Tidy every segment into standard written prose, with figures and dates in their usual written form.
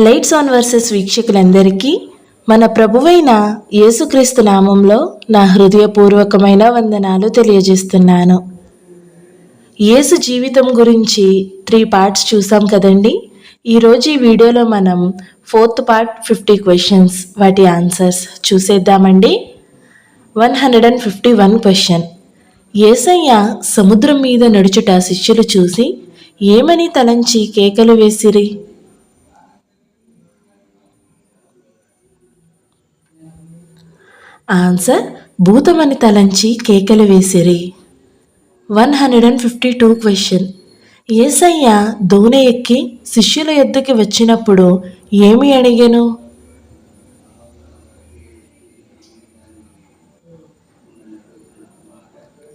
Lights on versus వీక్షకులందరికీ మన ప్రభువైన యేసుక్రీస్తు నామంలో నా హృదయపూర్వకమైన వందనాలు తెలియజేస్తున్నాను. యేసు జీవితం గురించి 3 పార్ట్స్ చూసాం కదండి. ఈరోజు ఈ వీడియోలో మనం 4th పార్ట్ 50 క్వశ్చన్స్ వాటి ఆన్సర్స్ చూసేద్దామండి. 151 క్వశ్చన్. యేసయ్య సముద్రం మీద నడుచుట శిష్యులు చూసి ఏమని తలంచి కేకలు వేసిరి? ఆన్సర్ భూతమని తలంచి కేకలు వేసిరి. 152 క్వశ్చన్. యేసయ్య దోణి ఎక్కి శిష్యుల యొద్దకి వచ్చినప్పుడు ఏమి అడిగెను?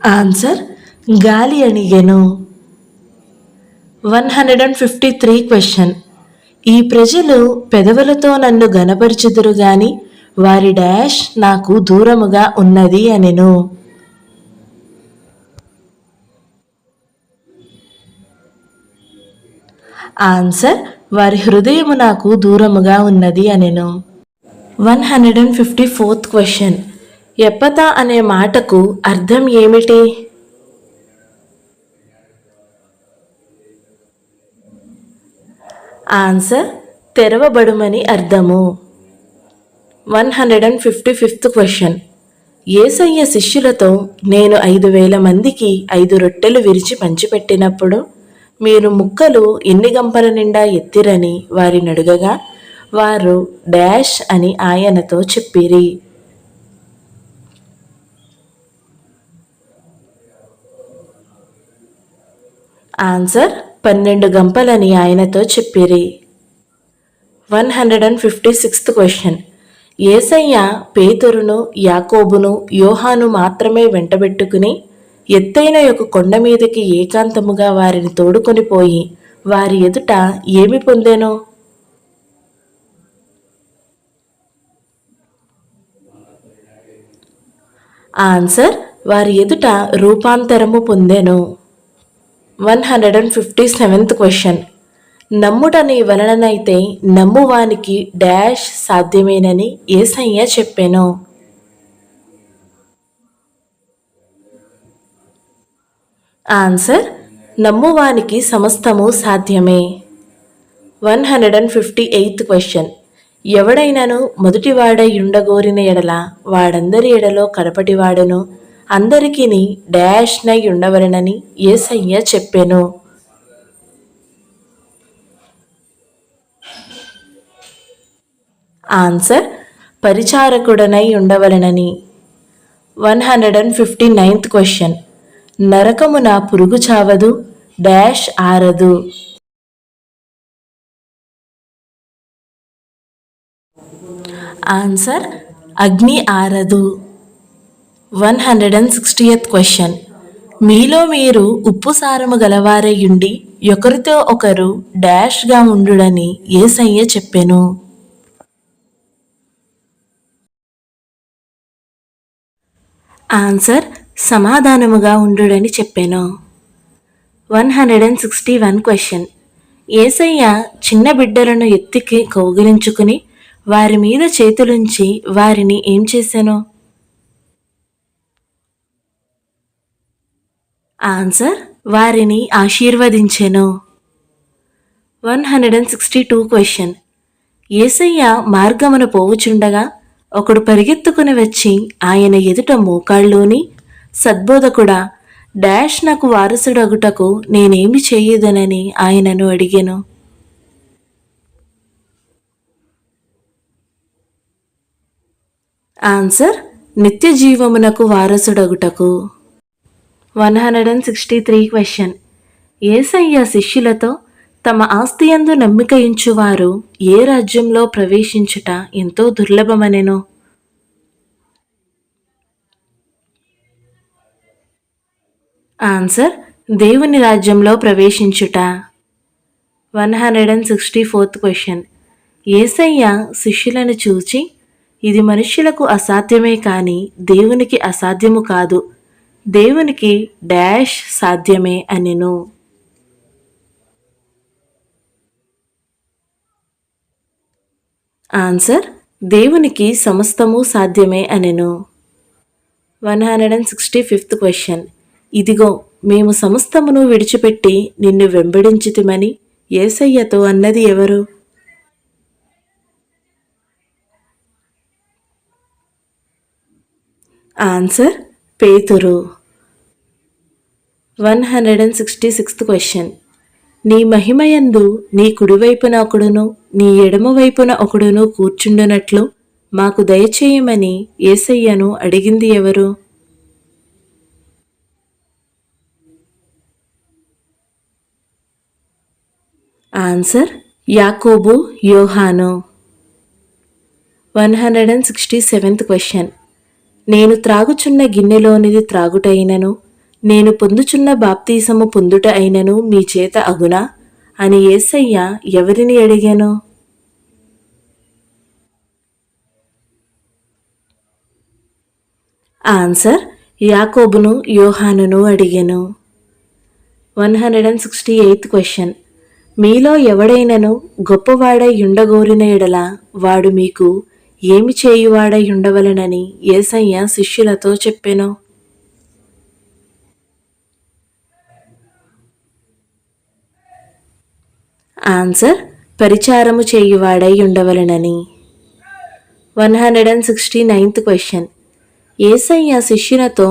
ఆన్సర్ గాలి అడిగెను. 153 క్వశ్చన్. ఈ ప్రజలు పెదవులతో నన్ను గనపరచుదురు గాని వారి డాష్ నాకు దూరముగా ఉన్నది అనెను. ఆన్సర్ వారి హృదయము నాకు దూరముగా ఉన్నది అనెను. 154th question. ఎప్పతా అనే మాటకు అర్థం ఏమిటి? ఆన్సర్ తెరవబడుమని అర్థము. 155th question. యేసయ్య శిష్యులతో నేను 5,000 మందికి 5 రొట్టెలు విరిచి పంచిపెట్టినప్పుడు మీరు ముక్కలు ఎన్ని గంపల నిండా ఎత్తిరని వారిని అడుగగా వారు డాష్ అని ఆయనతో చెప్పిరి. ఆన్సర్ 12 గంపలని ఆయనతో చెప్పిరి. 156th question. యేసయ్య పేతురును, యాకోబును, యోహాను మాత్రమే వెంటబెట్టుకుని ఎత్తైన ఒక కొండ మీదకి ఏకాంతముగా వారిని తోడుకొని పోయి వారి ఎదుట ఏమి పొందెను? ఆన్సర్ వారి ఎదుట రూపాంతరము పొందెను. 157th question. నమ్ముట నీ వలననైతే నమ్మువానికి డాష్ సాధ్యమేనని యేసయ్య చెప్పెను. ఆన్సర్ నమ్మువానికి సమస్తము సాధ్యమే. 158th question. ఎవడైనను మొదటివాడై ఉండగోరిన ఎడల వాడందరి ఎడలో కడపటివాడును అందరికీ డాష్ నై ఉండవలనని యేసయ్య చెప్పెను. ఆన్సర్ పరిచారకుడనై ఉండవలనని. 159th question. నరకమున పురుగు చావదు డాష్ ఆరదు. ఆన్సర్ అగ్ని ఆరదు. 160th question. మీలో మీరు ఉప్పు సారము గలవారై ఉండి ఒకరితో ఒకరు డాష్గా ఉండుడని యేసయ్య చెప్పెను. ఆన్సర్ సమాధానముగా ఉండుడని చెప్పెను. 161 క్వశ్చన్. యేసయ్య చిన్న బిడ్డలను ఎత్తికి కౌగిలించుకుని వారి మీద చేతులుంచి వారిని ఏం చేసెను? ఆన్సర్ వారిని ఆశీర్వదించెను. 162 క్వశ్చన్. యేసయ్య మార్గమున పోవుచుండగా ఒకడు పరిగెత్తుకుని వచ్చి ఆయన ఎదుట మోకాళ్ళూని సద్బోధకుడా డాష్ నాకు వారసుడగుటకు నేనేమి చేయదనని ఆయనను అడిగెను. ఆన్సర్ నిత్య జీవమునకు వారసుడగుటకు. 163 క్వశ్చన్. యేసయ్య శిష్యులతో తమ ఆస్తియందు నమ్మిక ఉంచువారు ఏ రాజ్యంలో ప్రవేశించుట ఎంతో దుర్లభమనెను. ఆన్సర్ దేవుని రాజ్యంలో ప్రవేశించుట. 164th question. యేసయ్య శిష్యులను చూచి ఇది మనుష్యులకు అసాధ్యమే కానీ దేవునికి అసాధ్యము కాదు, దేవునికి డాష్ సాధ్యమే అనెను. ఆన్సర్, దేవునికి సమస్తము సాధ్యమే అనెను. 165th question. ఇదిగో మేము సమస్తమును విడిచిపెట్టి నిన్ను వెంబడించితిమని యేసయ్యతో అన్నది ఎవరు? ఆన్సర్, పేతురు. 166th question. నీ మహిమయందు నీ కుడివైపున ఒకడును నీ ఎడమవైపున ఒకడును కూర్చుండునట్లు మాకు దయచేయమని యేసయ్యను అడిగింది ఎవరు? ఆన్సర్, యాకోబు, యోహాను. 167th question. నేను త్రాగుచున్న గిన్నెలోనిది త్రాగుటైనను నేను పొందుచున్న బాప్తీసము పొందుట అయినను మీ చేత అగునా అని యేసయ్య ఎవరిని అడిగాను? ఆన్సర్, యాకోబును, యోహానును అడిగాను. 168th question. మీలో ఎవడైనను గొప్పవాడై ఉండగోరిన ఎడల వాడు మీకు ఏమి చేయువాడై ఉండవలనని యేసయ్య శిష్యులతో చెప్పెను? ఆన్సర్, పరిచారము చేయువాడై ఉండవలనని. 169th question. యేసయ్య శిష్యులతో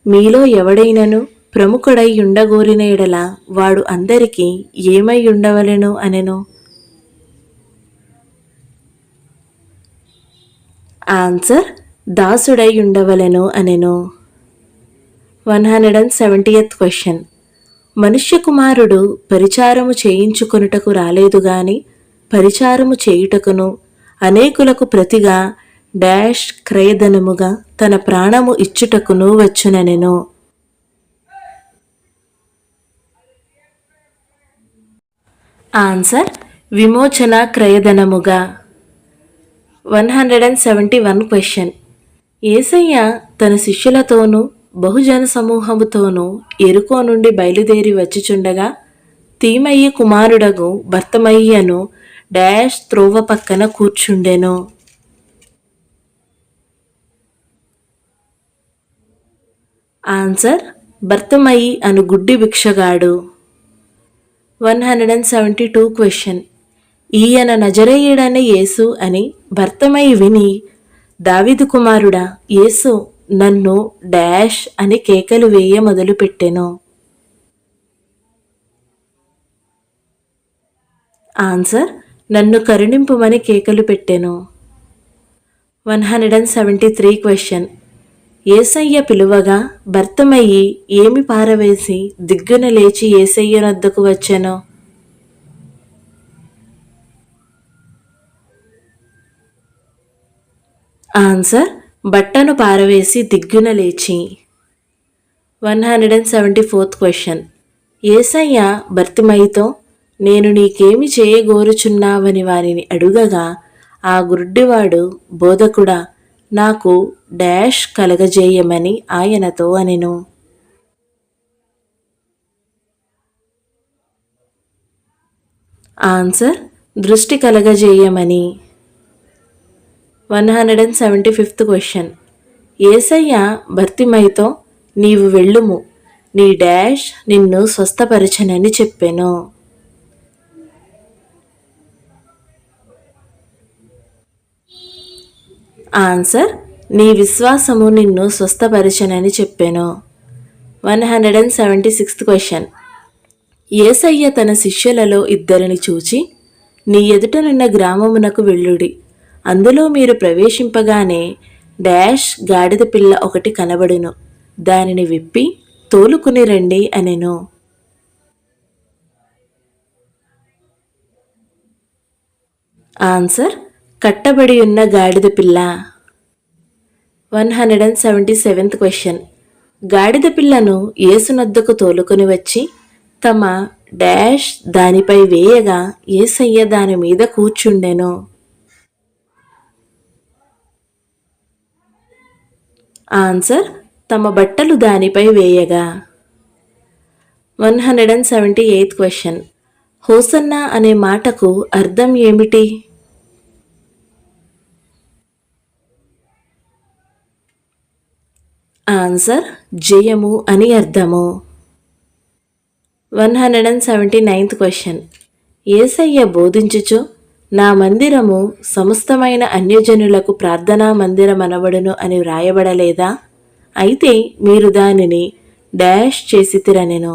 మీలో ఎవడైనను ప్రముఖుడై ఉండగోరిన ఎడల వాడు అందరికీ ఏమై ఉండవలెను అనెను? ఆన్సర్, దాసుడై ఉండవలెను అనెను. 170th question. మనుష్య కుమారుడు పరిచారము చేయించుకొనుటకు రాలేదు గాని పరిచారము చేయుటకును అనేకులకు ప్రతిగా డాష్ క్రయధనముగా తన ప్రాణము ఇచ్చుటకును వచ్చుననెను. ఆన్సర్, విమోచన క్రయధనముగా. 171 క్వశ్చన్. యేసయ్య తన శిష్యులతోనూ బహుజన సమూహముతోనూ ఎరుకో నుండి బయలుదేరి వచ్చిచుండగా తీమయ్యి కుమారుడగు భర్తమయ్యను డాష్ త్రోవ పక్కన కూర్చుండెను. ఆన్సర్, భర్తమయి అను గుడ్డి భిక్షగాడు. 172 క్వశ్చన్. ఈయన నజరేయుడైన యేసు అని భర్తమయి విని దావీదు కుమారుడా యేసు నన్ను డాష్ అని కేకలు వేయ మొదలుపెట్టెను. ఆన్సర్, నన్ను కరుణింపుమని కేకలు పెట్టెను. 173 క్వశ్చన్. యేసయ్య పిలువగా భర్తమయ్యి ఏమి పారవేసి దిగ్గున లేచి యేసయ్య నొద్దకు వచ్చెను? ఆన్సర్, బట్టను పారవేసి దిగ్గున లేచి. 174th question. యేసయ్య భర్తిమయితో నేను నీకేమి చేయగోరుచున్నావని వారిని అడుగగా ఆ గుడ్డివాడు బోధకుడా నాకు డాష్ కలగజేయమని ఆయనతో అనెను. ఆన్సర్, దృష్టి కలగజేయమని. 175th question. యేసయ్య భర్తిమయితో నీవు వెళ్ళుము నీ డాష్ నిన్ను స్వస్థపరచనని చెప్పెను. ఆన్సర్, నీ విశ్వాసము నిన్ను స్వస్థపరచనని చెప్పెను. 176th question. యేసయ్య తన శిష్యులలో ఇద్దరిని చూచి నీ ఎదుటనున్న గ్రామమునకు వెళ్ళుడి అందులో మీరు ప్రవేశింపగానే డాష్ గాడిద పిల్ల ఒకటి కనబడును దానిని విప్పి తోలుకుని రండి అనెను. ఆన్సర్, కట్టబడి ఉన్న గాడిద పిల్ల. 177th question. గాడిద పిల్లను యేసునొద్దకు తోలుకొని వచ్చి తమ డాష్ దానిపై వేయగా యేసయ్య దాని మీద కూర్చుండెను. ఆన్సర్, తమ బట్టలు దానిపై వేయగా. 178th question. హోసన్నా అనే మాటకు అర్థం ఏమిటి? ఆన్సర్ జయము అని అర్థము. 179th question. యేసయ్య బోధించుచు నా మందిరము సమస్తమైన అన్యజనులకు ప్రార్థనా మందిరమనబడును అని వ్రాయబడలేదా? అయితే మీరు దానిని డాష్ చేసితిరనెను.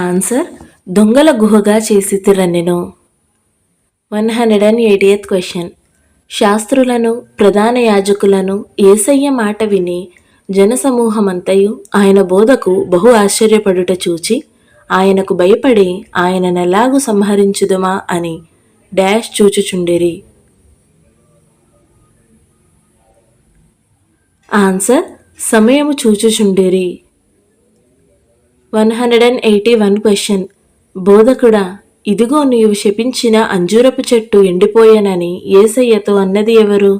ఆన్సర్ దొంగల గుహగా చేసితిరనెను. 180th question. శాస్త్రులను ప్రధాన యాజకులను యేసయ్య మాట విని జనసమూహమంతయు ఆయన బోధకు బహు ఆశ్చర్యపడుట చూచి ఆయనకు భయపడి ఆయననెలాగు సంహరించుదుమా అని డాష్ చూచుచుండిరి. ఆన్సర్ సమయము చూచుచుండిరి. 181 క్వశ్చన్. బోధకుడా, ఇదిగో నీవు శపించిన అంజూరపు చెట్టు ఎండిపోయానని యేసయ్యతో అన్నది ఎవరు?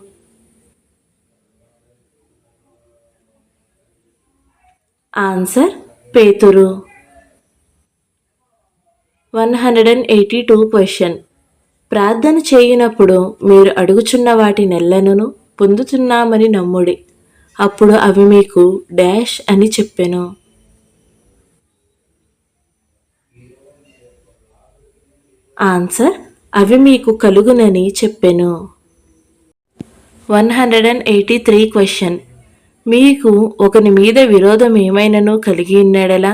ఆన్సర్ పేతురు. 182 క్వశ్చన్. ప్రార్థన చేయునప్పుడు మీరు అడుగుచున్న వాటి నెల్లనును పొందుతున్నామని నమ్ముడి, అప్పుడు అవి మీకు డాష్ అని చెప్పెను. ఆన్సర్ అవి మీకు కలుగునని చెప్పెను. 183 క్వశ్చన్. మీకు ఒకని మీద విరోధం ఏమైనను కలిగి ఉన్నడలా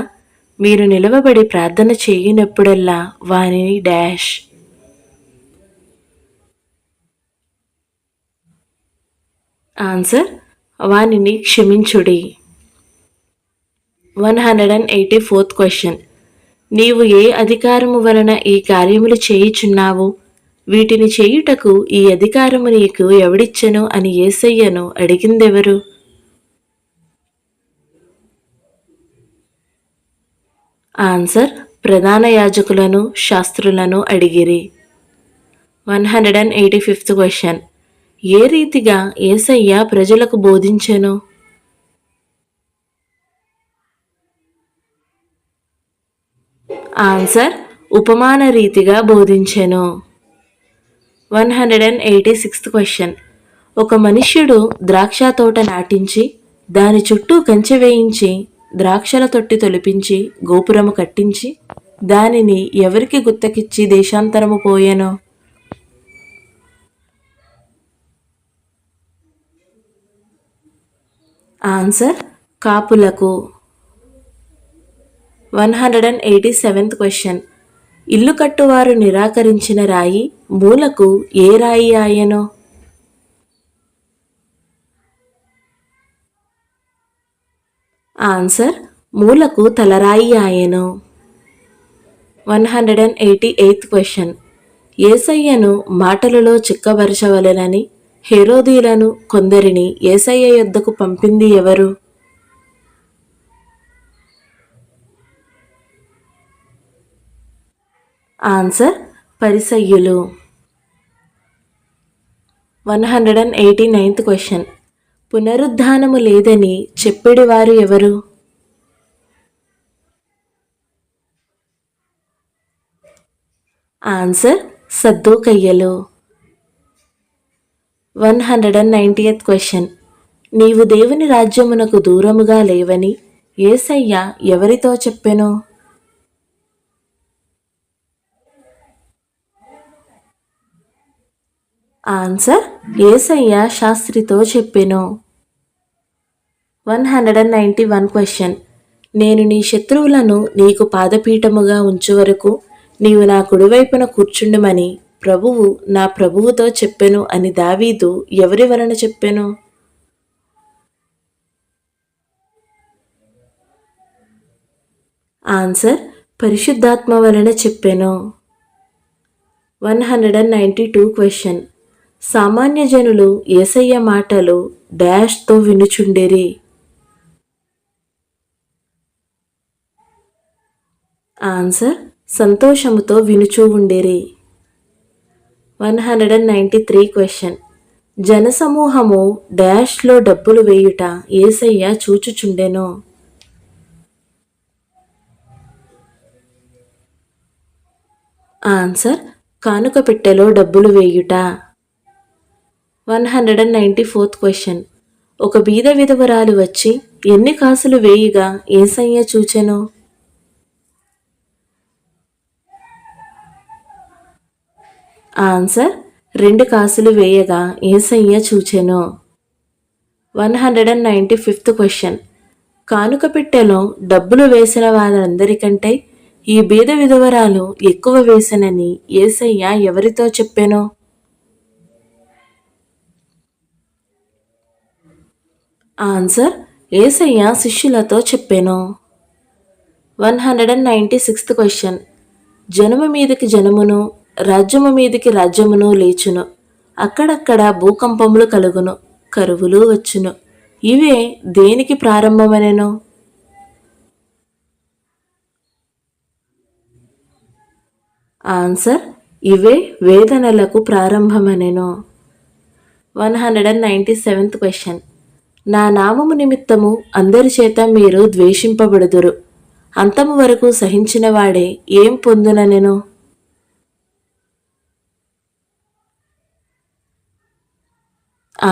మీరు నిలవబడి ప్రార్థన చేయనప్పుడల్లా వానిని డాష్. ఆన్సర్ వానిని క్షమించుడి. 184th question. నీవు ఏ అధికారము వలన ఈ కార్యములు చేయుచున్నావు? వీటిని చేయుటకు ఈ అధికారము నీకు ఎవడిచ్చెను అని యేసయ్యను అడిగిందెవరు? ఆన్సర్ ప్రధాన యాజకులను శాస్త్రులను అడిగిరి. 185th question. ఏ రీతిగా యేసయ్య ప్రజలకు బోధించెను? ఆన్సర్ ఉపమాన రీతిగా బోధించెను. 186th question. ఒక మనుష్యుడు ద్రాక్ష తోట నాటించి దాని చుట్టూ కంచె వేయించి ద్రాక్షల తొట్టి తొలిపించి గోపురము కట్టించి దానిని ఎవరికి గుత్తకిచ్చి దేశాంతరము పోయెను? ఆన్సర్ కాపులకు. 187th question. ఇల్లు కట్టువారు నిరాకరించిన రాయి మూలకు ఏ రాయి ఆయనో? ఆన్సర్ మూలకు తలరాయి ఆయను. 188th question. యేసయ్యను మాటలలో చిక్కబరచవలెనని హేరోదీలను కొందరిని యేసయ్య యొద్దకు పంపింది ఎవరు? ఆన్సర్ పరిసయ్యులు. 189th question. పునరుద్ధానము లేదని చెప్పెడివారు ఎవరు? ఆన్సర్ సద్దూకయ్యలు. 190th question. నీవు దేవుని రాజ్యమునకు దూరముగా లేవని యేసయ్య ఎవరితో చెప్పెను? ఆన్సర్ యేసయ్య శాస్త్రితో చెప్పెను. 191 క్వశ్చన్. నేను నీ శత్రువులను నీకు పాదపీఠముగా ఉంచు వరకు నీవు నా కుడివైపున కూర్చుండుమని ప్రభువు నా ప్రభువుతో చెప్పెను అని దావీదు ఎవరి వలన చెప్పెను? ఆన్సర్ పరిశుద్ధాత్మ వలన చెప్పెను. 192 క్వశ్చన్. సామాన్య జనులు యేసయ్య మాటలు డాష్తో వినుచుండిరి. ఆన్సర్ సంతోషముతో వినుచూ ఉండిరి. 193 క్వశ్చన్. జనసమూహము డాష్లో డబ్బులు వేయుట యేసయ్య చూచుచుండెను. ఆన్సర్ కానుక పెట్టెలో డబ్బులు వేయుట. 194th question. ఒక బీద విధవరాలు వచ్చి ఎన్ని కాసులు వేయిగా యేసయ్య చూచెను? ఆన్సర్ 2 కాసులు వేయగా యేసయ్య చూచెను. 195th question. కానుక పెట్టెలో డబ్బులు వేసిన వారందరికంటే ఈ బీద విధవరాలు ఎక్కువ వేసెనని యేసయ్య ఎవరితో చెప్పెను? ఆన్సర్ యేసయ్య శిష్యులతో చెప్పెను. 196th question. జనము మీదకి జనమును, రాజ్యము మీదకి రాజ్యమును లేచును, అక్కడక్కడ భూకంపములు కలుగును, కరువులు వచ్చును. ఇవే దేనికి ప్రారంభమనెను? ఆన్సర్ ఇవే వేదనలకు ప్రారంభమనెను. 197th question. నా నామము నిమిత్తము అందరి చేత మీరు ద్వేషింపబడుదురు, అంతము వరకు సహించిన వాడే ఏం పొందుననెను?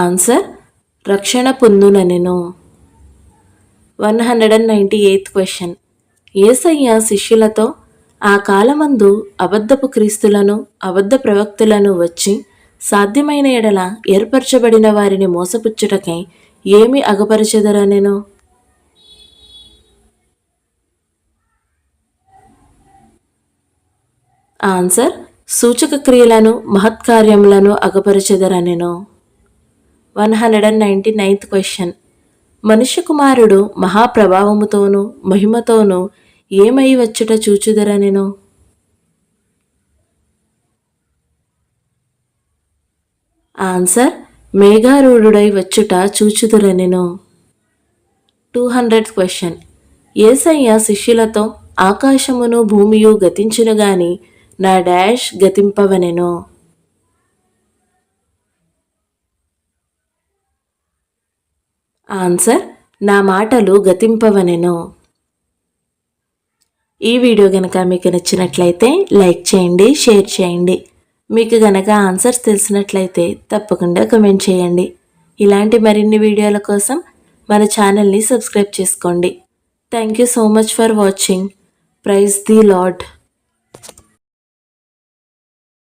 ఆన్సర్ రక్షణ పొందుననెను. 198th question. యేసయ్య శిష్యులతో ఆ కాలమందు అబద్ధపు క్రీస్తులను, అబద్ధ ప్రవక్తులను వచ్చి సాధ్యమైన ఎడల ఏర్పరచబడిన వారిని మోసపుచ్చుటకై ఏమి అగపరచెదరనెను? ఆన్సర్ సూచక క్రియలను, మహత్కార్యములను అగపరచెదరనెను. 199th question. మనుష్య కుమారుడు మహాప్రభావముతోనూ మహిమతోనూ ఏమై వచ్చుట చూచుదరనెను? ఆన్సర్ మేఘారూఢుడై వచ్చుట చూచుదురనెను. 200th question. యేసయ్య శిష్యులతో ఆకాశమును భూమియు గతించును గాని నా డాష్ గతింపవనెను? ఆన్సర్ నా మాటలు గతింపవనెను. ఈ వీడియో గనక మీకు నచ్చినట్లయితే లైక్ చేయండి, షేర్ చేయండి. మీకు గనక ఆన్సర్స్ తెలిసినట్లయితే తప్పకుండా కమెంట్ చేయండి. ఇలాంటి మరిన్ని వీడియోల కోసం మన ఛానల్ని సబ్స్క్రైబ్ చేసుకోండి. Thank you so much for watching. Praise the lord.